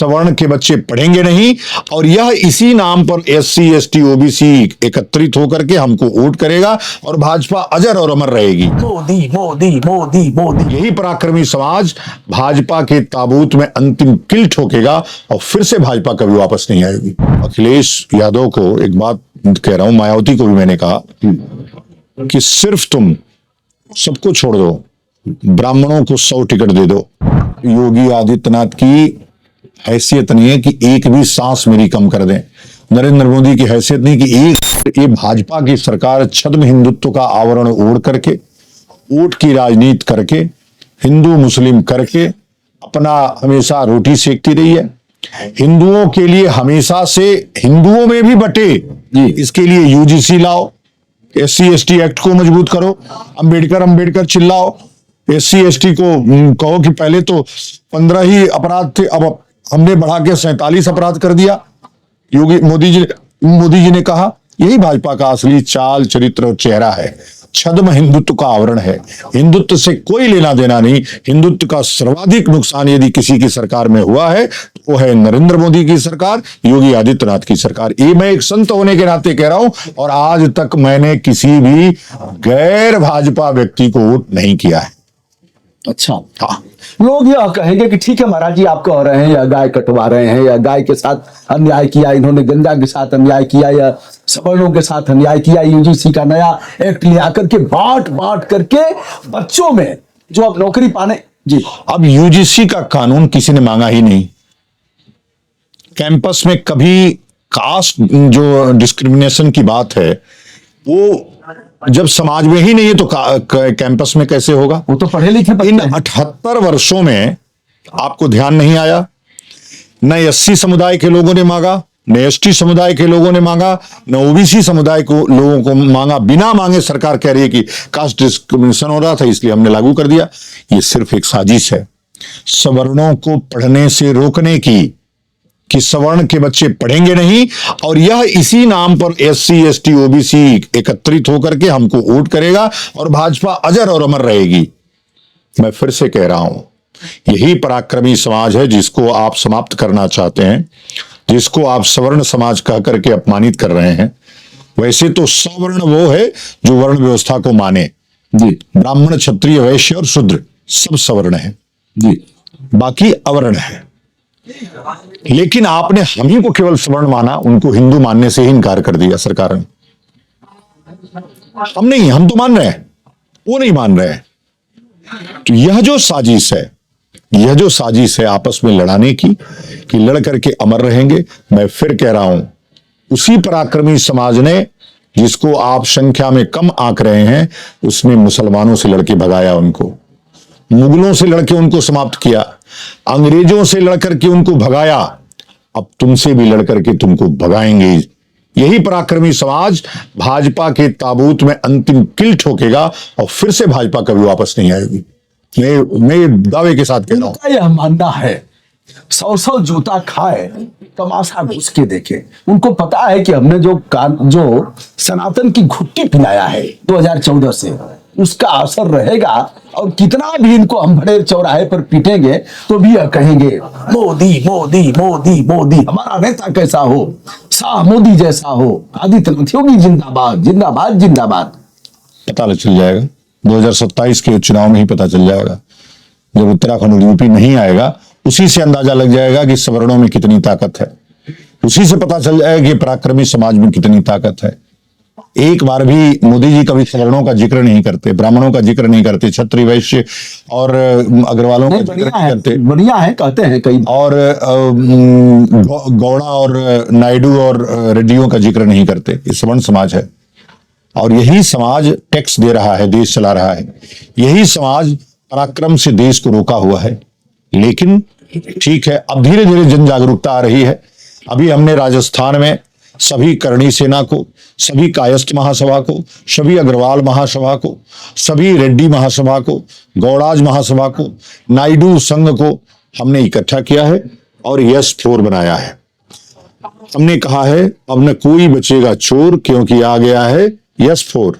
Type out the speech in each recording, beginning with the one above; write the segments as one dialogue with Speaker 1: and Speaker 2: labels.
Speaker 1: सवर्ण के बच्चे पढ़ेंगे नहीं, और यह इसी नाम पर SC ST OBC एकत्रित होकर के हमको वोट करेगा और भाजपा अजर और अमर रहेगी।
Speaker 2: मोदी मोदी मोदी मोदी।
Speaker 1: यही पराक्रमी समाज भाजपा के ताबूत में अंतिम किल ठोकेगा और फिर से भाजपा कभी वापस नहीं आएगी। अखिलेश यादव को एक बात कह रहा हूं, मायावती को भी मैंने कहा कि सिर्फ तुम सबको छोड़ दो, ब्राह्मणों को 100 टिकट दे दो। योगी आदित्यनाथ की हैसियत नहीं है कि एक भी सांस मेरी कम कर दें। नरेंद्र मोदी की हैसियत नहीं कि ये भाजपा की सरकार छद्म हिंदुत्व का आवरण ओढ़ करके, वोट की राजनीति करके, हिंदू मुस्लिम करके अपना हमेशा रोटी सेकती रही है। हिंदुओं के लिए हमेशा से हिंदुओं में भी बटे, इसके लिए UGC लाओ, SC ST एक्ट को मजबूत करो, अंबेडकर चिल्लाओ, SC ST को कहो कि पहले तो 15 ही अपराध थे, अब हमने बढ़ा के 47 अपराध कर दिया। मोदी जी ने कहा यही भाजपा का असली चाल, चरित्र और चेहरा है। छद्म हिंदुत्व का आवरण है, हिंदुत्व से कोई लेना देना नहीं। हिंदुत्व का सर्वाधिक नुकसान यदि किसी की सरकार में हुआ है तो वो है नरेंद्र मोदी की सरकार, योगी आदित्यनाथ की सरकार। ये मैं एक संत होने के नाते कह रहा हूं, और आज तक मैंने किसी भी गैर भाजपा व्यक्ति को वोट नहीं किया है।
Speaker 2: अच्छा, हाँ, लोग यह कहेंगे कि ठीक है महाराज जी, आप कह रहे हैं या गाय कटवा रहे हैं या गाय के साथ अन्याय किया, इन्होंने गंजा के साथ अन्याय किया या सवर्णों के साथ अन्याय किया। UGC का नया एक्ट लिया करके बांट करके बच्चों में जो अब नौकरी पाने जी।
Speaker 1: अब UGC का कानून किसी ने मांगा ही नहीं। कैंपस में कभी कास्ट जो डिस्क्रिमिनेशन की बात है वो जब समाज में ही नहीं है तो कैंपस में कैसे होगा?
Speaker 2: वो तो पढ़े लिखे
Speaker 1: इन 78 वर्षों में आपको ध्यान नहीं आया? न SC समुदाय के लोगों ने मांगा, न ST समुदाय के लोगों ने मांगा, न OBC समुदाय को लोगों को मांगा। बिना मांगे सरकार कह रही है कि कास्ट डिस्क्रिमिनेशन हो रहा था इसलिए हमने लागू कर दिया। ये सिर्फ एक साजिश है सवर्णों को पढ़ने से रोकने की, कि सवर्ण के बच्चे पढ़ेंगे नहीं, और यह इसी नाम पर SC ST OBC एकत्रित होकर के हमको वोट करेगा और भाजपा अजर और अमर रहेगी। मैं फिर से कह रहा हूं, यही पराक्रमी समाज है जिसको आप समाप्त करना चाहते हैं, जिसको आप सवर्ण समाज कह करके अपमानित कर रहे हैं। वैसे तो सवर्ण वो है जो वर्ण व्यवस्था को माने जी। ब्राह्मण, क्षत्रिय, वैश्य और शूद्र सब सवर्ण है जी, बाकी अवर्ण है। लेकिन आपने हम ही को केवल सवर्ण माना, उनको हिंदू मानने से ही इनकार कर दिया सरकार ने। हम नहीं, हम तो मान रहे हैं, वो नहीं मान रहे हैं। तो यह जो साजिश है आपस में लड़ाने की, कि लड़ करके अमर रहेंगे, मैं फिर कह रहा हूं उसी पराक्रमी समाज ने जिसको आप संख्या में कम आंक रहे हैं, उसने मुसलमानों से लड़के भगाया, उनको मुगलों से लड़के उनको समाप्त किया, अंग्रेजों से लड़कर के उनको भगाया। अब तुमसे भी लड़कर के तुमको भगाएंगे। यही पराक्रमी समाज भाजपा के ताबूत में अंतिम किल ठोकेगा और फिर से भाजपा कभी वापस नहीं आएगी। मैं दावे के साथ कह रहा हूं।
Speaker 2: यह मानना है 100 जूता खाए तमाशा घुस के देखे। उनको पता है कि हमने जो सनातन की घुट्टी पिलाया है 2014 से, उसका असर रहेगा, और कितना भी इनको हम बड़े चौराहे पर पीटेंगे तो भी यह कहेंगे मोदी मोदी मोदी मोदी। हमारा नेता कैसा हो, शाह मोदी जैसा हो, आदित्यनाथ योगी जिंदाबाद जिंदाबाद जिंदाबाद।
Speaker 1: पता चल जाएगा 2027 के चुनाव में ही पता चल जाएगा। जब उत्तराखंड और यूपी नहीं आएगा, उसी से अंदाजा लग जाएगा कि सवर्णों में कितनी ताकत है। उसी से पता चल जाएगा कि पराक्रमी समाज में कितनी ताकत है। एक बार भी मोदी जी कभी सवर्णों का जिक्र नहीं करते, ब्राह्मणों का जिक्र नहीं करते, क्षत्रिय, वैश्य और अग्रवालों का जिक्र नहीं करते।
Speaker 2: बढ़िया है, कहते हैं कई,
Speaker 1: और गौड़ा और नायडू और रेड्डियों का जिक्र नहीं करते। ये सवर्ण समाज है, और यही समाज टैक्स दे रहा है, देश चला रहा है। यही समाज पराक्रम से देश को रोका हुआ है। लेकिन ठीक है, अब धीरे धीरे जन जागरूकता आ रही है। अभी हमने राजस्थान में सभी करणी सेना को, सभी कायस्थ महासभा को, सभी अग्रवाल महासभा को, सभी रेड्डी महासभा को, गौड़ाज महासभा को, नायडू संघ को हमने इकट्ठा किया है और यस 4 बनाया है। हमने कहा है अब न कोई बचेगा चोर, क्योंकि आ गया है यस 4।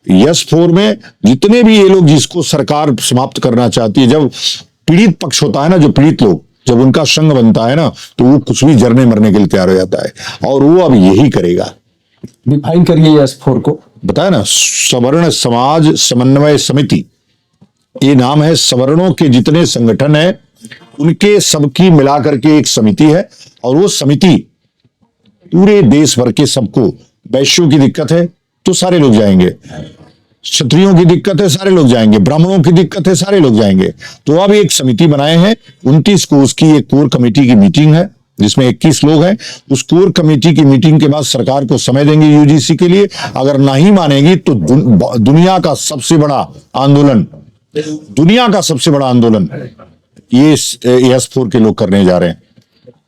Speaker 1: यस 4 में जितने भी ये लोग जिसको सरकार समाप्त करना चाहती है, जब पीड़ित पक्ष होता है ना, जो पीड़ित लोग, जब उनका संग बनता है ना तो वो कुछ भी जरने मरने के लिए तैयार हो जाता है, और वो अब यही करेगा।
Speaker 2: डिफाइन करिए S4 को।
Speaker 1: बताया ना, सवर्ण समाज समन्वय समिति, ये नाम है। सवर्णों के जितने संगठन है उनके सबकी मिलाकर के एक समिति है, और वो समिति पूरे देश भर के सबको, वैश्यों की दिक्कत है तो सारे लोग जाएंगे, क्षत्रियों की दिक्कत है सारे लोग जाएंगे, ब्राह्मणों की दिक्कत है सारे लोग जाएंगे। तो अब एक समिति बनाए हैं 29 को, उसकी एक कोर कमेटी की मीटिंग है जिसमें 21 लोग हैं। उस कोर कमेटी की मीटिंग के बाद सरकार को समय देंगे यूजीसी के लिए। अगर नहीं मानेगी तो दुनिया का सबसे बड़ा आंदोलन, दुनिया का सबसे बड़ा आंदोलन ये S4 के लोग करने जा रहे हैं।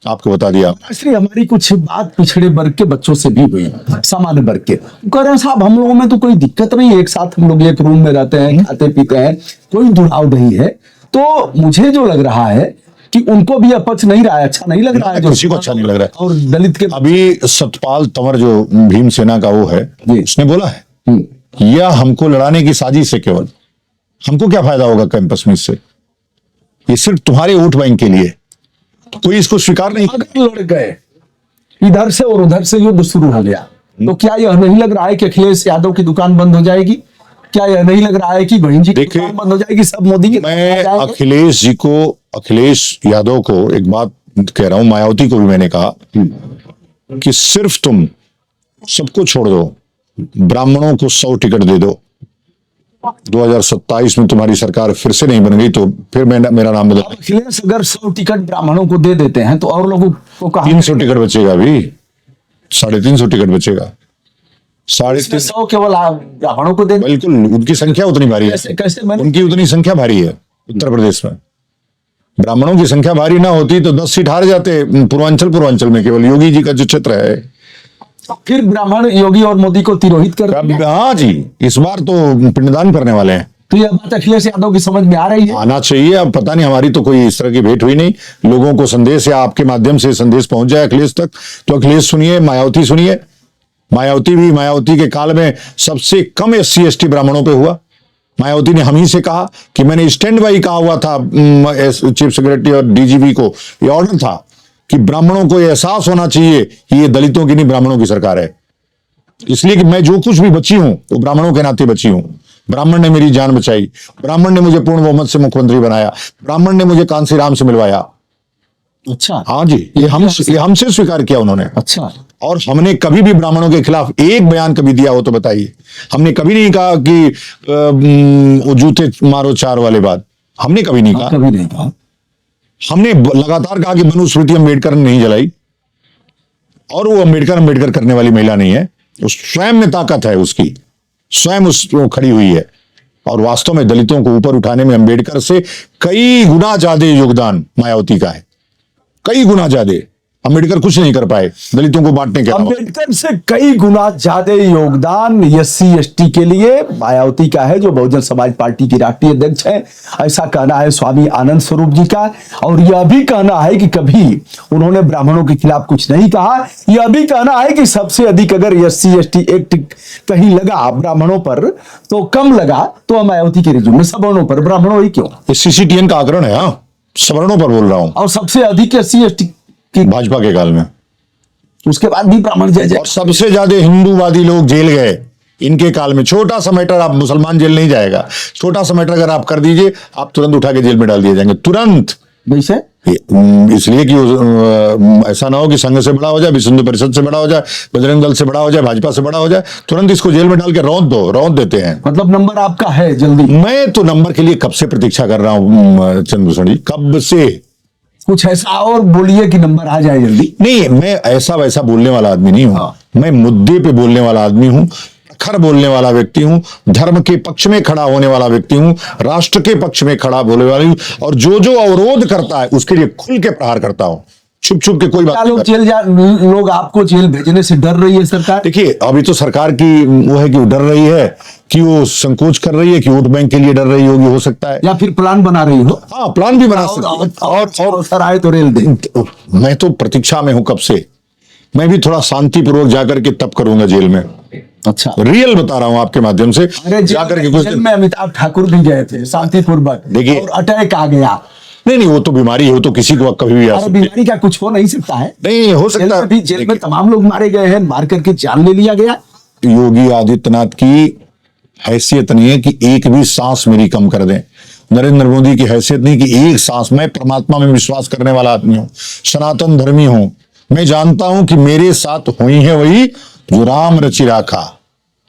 Speaker 1: आपको बता दिया।
Speaker 2: इसलिए हमारी कुछ बात पिछड़े वर्ग के बच्चों से भी हुई, सामान्य वर्ग के, कह रहे हैं साहब हम लोगों में तो कोई दिक्कत नहीं, एक साथ हम लोग एक रूम में रहते हैं, खाते पीते हैं, कोई दुराव नहीं है। तो मुझे जो लग रहा है कि उनको भी अपच नहीं रहा है, अच्छा नहीं लग रहा है,
Speaker 1: किसी को अच्छा नहीं लग रहा है।
Speaker 2: और दलित के
Speaker 1: अभी सतपाल तंवर जो भीमसेना का वो है, उसने बोला है यह हमको लड़ाने की साजिश है, केवल हमको क्या फायदा होगा कैंपस में इससे, ये सिर्फ तुम्हारे वोट बैंक के लिए। तो कोई इसको स्वीकार नहीं।
Speaker 2: अगर लड़ गए इधर से और उधर से युद्ध शुरू हो गया तो क्या यह नहीं लग रहा है कि अखिलेश यादव की दुकान बंद हो जाएगी? क्या यह नहीं लग रहा है कि बहन जी की दुकान बंद हो जाएगी, सब मोदी की?
Speaker 1: मैं अखिलेश जी को, अखिलेश यादव को एक बात कह रहा हूं, मायावती को भी मैंने कहा कि सिर्फ तुम सबको छोड़ दो, ब्राह्मणों को 100 टिकट दे दो, 2027 में तुम्हारी सरकार फिर से नहीं बन गई तो फिर मेरा नाम बदल।
Speaker 2: अखिलेश अगर 100 टिकट ब्राह्मणों को दे देते हैं तो और लोगों को कहा
Speaker 1: 300 टिकट बचेगा, अभी 350 टिकट बचेगा।
Speaker 2: 100 केवल ब्राह्मणों को दे दें?
Speaker 1: बिल्कुल, उनकी संख्या उतनी भारी है।
Speaker 2: कैसे
Speaker 1: उनकी उतनी संख्या भारी है उत्तर प्रदेश में। ब्राह्मणों की संख्या भारी ना होती तो 10 सीट हार जाते पूर्वांचल में, केवल योगी जी का जो क्षेत्र है।
Speaker 2: फिर ब्राह्मण योगी और मोदी को तिरोहित कर,
Speaker 1: हाँ जी, इस बार तो पिंडदान करने वाले हैं।
Speaker 2: तो यह बात अखिलेश यादव की समझ में आ रही है?
Speaker 1: आना चाहिए। अब पता नहीं, हमारी तो कोई इस तरह की भेंट हुई नहीं। लोगों को संदेश या आपके माध्यम से संदेश पहुंच जाए अखिलेश तक तो अखिलेश सुनिए, मायावती सुनिए। मायावती के काल में सबसे कम SC ST ब्राह्मणों पे हुआ। मायावती ने हम ही से कहा कि मैंने स्टैंड बाई कहा हुआ था चीफ सेक्रेटरी और DGP को, ये ऑर्डर था कि ब्राह्मणों को एहसास होना चाहिए कि ये दलितों की नहीं ब्राह्मणों की सरकार है। इसलिए कि मैं जो कुछ भी बची हूं वो ब्राह्मणों के नाते बची हूं। ब्राह्मण ने मेरी जान बचाई, ब्राह्मण ने मुझे पूर्ण बहुमत से मुख्यमंत्री बनाया, ब्राह्मण ने मुझे कांसी राम से मिलवाया।
Speaker 2: अच्छा,
Speaker 1: हाँ जी, ये हमसे स्वीकार किया उन्होंने।
Speaker 2: अच्छा,
Speaker 1: और हमने कभी भी ब्राह्मणों के खिलाफ एक बयान कभी दिया हो तो बताइए। हमने कभी नहीं कहा कि वो जूते मारो 4 वाले बात, हमने कभी नहीं कहा।
Speaker 2: कभी नहीं कहा।
Speaker 1: हमने लगातार कहा कि मनुस्मृति अम्बेडकर ने नहीं जलाई, और वो अम्बेडकर करने वाली महिला नहीं है, उस स्वयं में ताकत है, उसकी स्वयं उस खड़ी हुई है। और वास्तव में दलितों को ऊपर उठाने में अम्बेडकर से कई गुना ज्यादा योगदान मायावती का है, कई गुना ज्यादा। अम्बेडकर कुछ नहीं कर पाए दलितों को बांटने के।
Speaker 2: अम्बेडकर से कई गुना ज्यादा योगदान SC ST के लिए मायावती का है, जो बहुजन समाज पार्टी की राष्ट्रीय अध्यक्ष है। ऐसा कहना है स्वामी आनंद स्वरूप जी का। और यह भी कहना है कि कभी उन्होंने ब्राह्मणों के खिलाफ कुछ नहीं कहा। यह भी कहना है कि सबसे अधिक अगर SC ST एक्ट कहीं लगा ब्राह्मणों पर तो कम लगा तो मायावती के रिज्यूम में सवर्णों पर, ब्राह्मणों ही क्यों।
Speaker 1: CCTN का आकरण है, हाँ, सवर्णों पर बोल रहा हूं।
Speaker 2: और सबसे अधिक SC ST की
Speaker 1: भाजपा के काल में,
Speaker 2: उसके बाद भी ब्राह्मण जय जय।
Speaker 1: और सबसे ज्यादा हिंदूवादी लोग जेल गए इनके काल में। छोटा सा मैटर, आप मुसलमान जेल नहीं जाएगा, छोटा सा मैटर अगर आप कर दीजिए आप तुरंत उठा के जेल में डाल दिए जाएंगे, तुरंत।
Speaker 2: वैसे
Speaker 1: इसलिए कि ऐसा ना हो कि संघ से बड़ा हो जाए, विश्व हिंदू परिषद से बड़ा हो जाए, बजरंग दल से बड़ा हो जाए, भाजपा से बड़ा हो जाए, तुरंत इसको जेल में डाल के रौंद देते हैं।
Speaker 2: मतलब नंबर आपका है जल्दी?
Speaker 1: मैं तो नंबर के लिए कब से प्रतीक्षा कर रहा हूं चंद्रभूषण जी, कब से।
Speaker 2: कुछ ऐसा और बोलिए कि नंबर आ जाए जल्दी।
Speaker 1: नहीं, मैं ऐसा वैसा बोलने वाला आदमी नहीं हूं। मैं मुद्दे पे बोलने वाला आदमी हूं, खर बोलने वाला व्यक्ति हूं, धर्म के पक्ष में खड़ा होने वाला व्यक्ति हूं, राष्ट्र के पक्ष में खड़ा बोलने वाला हूं, और जो अवरोध करता है उसके लिए खुल के प्रहार करता हूं, छुप के कोई बात
Speaker 2: नहीं। लोग आपको जेल भेजने से डर रही है सरकार? देखिए,
Speaker 1: अभी तो सरकार की वो है कि वो डर रही है, कि वो संकोच कर रही है, कि वोट बैंक के लिए डर रही होगी, हो सकता है,
Speaker 2: या फिर प्लान बना रही हो।
Speaker 1: हाँ, प्लान भी बना सकती है।
Speaker 2: और सर आए तो रेल दे।
Speaker 1: मैं तो प्रतीक्षा में हूं कब से। मैं भी थोड़ा शांतिपूर्वक जाकर के तब करूंगा जेल में।
Speaker 2: अच्छा,
Speaker 1: रियल बता रहा हूं आपके माध्यम से।
Speaker 2: जाकर के कुछ दिन में अमिताभ ठाकुर भी गए थे शांतिपूर्वक,
Speaker 1: देखिए,
Speaker 2: और अटैक आ गया
Speaker 1: नहीं नहीं, वो तो बीमारी है, वो तो किसी को कभी भी आ
Speaker 2: और
Speaker 1: सकती है।
Speaker 2: बीमारी का कुछ हो नहीं सकता है।
Speaker 1: नहीं हो सकता है।
Speaker 2: जेल में तमाम लोग मारे गए हैं, मार करके जान ले लिया गया।
Speaker 1: योगी आदित्यनाथ की हैसियत नहीं है कि एक भी सांस मेरी कम कर दें। नरेंद्र मोदी की हैसियत नहीं कि एक सांस, मैं परमात्मा में विश्वास करने वाला आदमी हूं, सनातन धर्मी हूं। मैं जानता हूं कि मेरे साथ हुई है वही जो राम रचि राखा।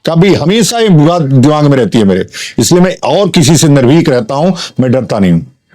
Speaker 1: कभी हमेशा ये बात दिमाग में रहती है मेरे, इसलिए मैं और किसी से निर्भीक रहता हूं, मैं डरता नहीं हूं।